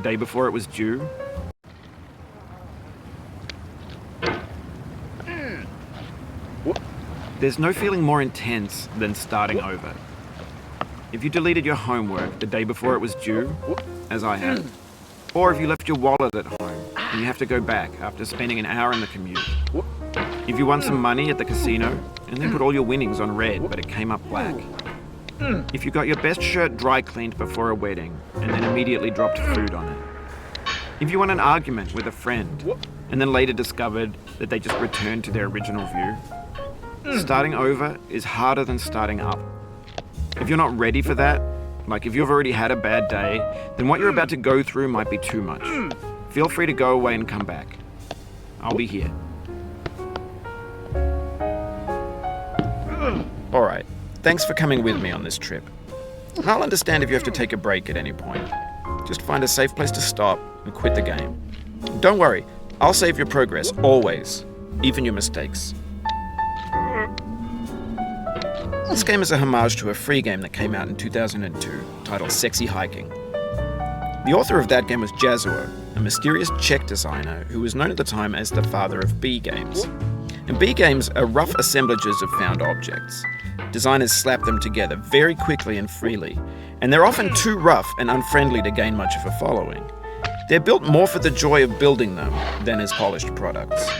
day before it was due? There's no feeling more intense than starting over. If you deleted your homework the day before it was due, as I had, or if you left your wallet at home and you have to go back after spending an hour in the commute. If you won some money at the casino and then put all your winnings on red but it came up black. If you got your best shirt dry cleaned before a wedding and then immediately dropped food on it. If you won an argument with a friend and then later discovered that they just returned to their original view. Starting over is harder than starting up. If you're not ready for that, like if you've already had a bad day, then what you're about to go through might be too much. Feel free to go away and come back. I'll be here. Alright, thanks for coming with me on this trip. I'll understand if you have to take a break at any point. Just find a safe place to stop and quit the game. Don't worry, I'll save your progress, always, even your mistakes. This game is a homage to a free game that came out in 2002, titled Sexy Hiking. The author of that game was Jazuo, a mysterious Czech designer who was known at the time as the father of B games. And B games are rough assemblages of found objects. Designers slap them together very quickly and freely, and they're often too rough and unfriendly to gain much of a following. They're built more for the joy of building them than as polished products.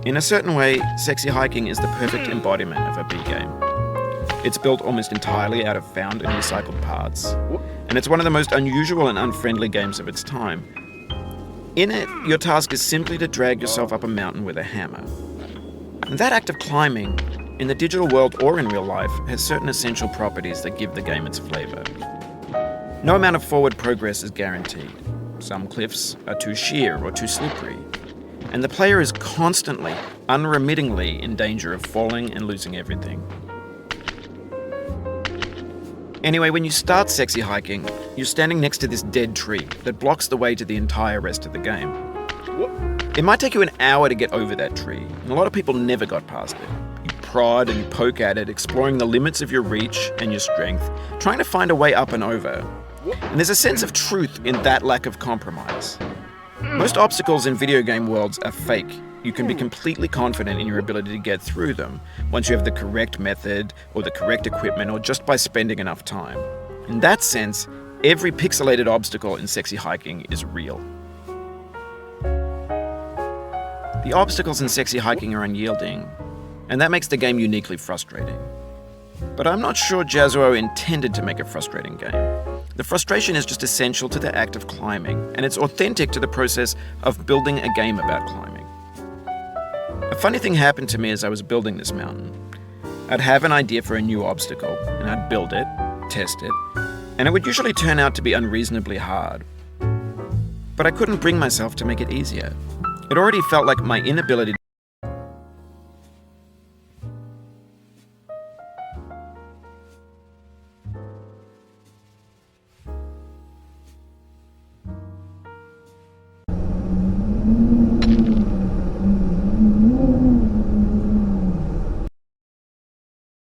In a certain way, Sexy Hiking is the perfect embodiment of a B game. It's built almost entirely out of found and recycled parts, and it's one of the most unusual and unfriendly games of its time. In it, your task is simply to drag yourself up a mountain with a hammer. And that act of climbing, in the digital world or in real life, has certain essential properties that give the game its flavor. No amount of forward progress is guaranteed. Some cliffs are too sheer or too slippery, and the player is constantly, unremittingly in danger of falling and losing everything. Anyway, when you start Sexy Hiking, you're standing next to this dead tree that blocks the way to the entire rest of the game. It might take you an hour to get over that tree, and a lot of people never got past it. You prod and you poke at it, exploring the limits of your reach and your strength, trying to find a way up and over. And there's a sense of truth in that lack of compromise. Most obstacles in video game worlds are fake. You can be completely confident in your ability to get through them once you have the correct method or the correct equipment or just by spending enough time. In that sense, every pixelated obstacle in Sexy Hiking is real. The obstacles in Sexy Hiking are unyielding, and that makes the game uniquely frustrating. But I'm not sure Jazuo intended to make a frustrating game. The frustration is just essential to the act of climbing, and it's authentic to the process of building a game about climbing. A funny thing happened to me as I was building this mountain. I'd have an idea for a new obstacle, and I'd build it, test it, and it would usually turn out to be unreasonably hard. But I couldn't bring myself to make it easier. It already felt like my inability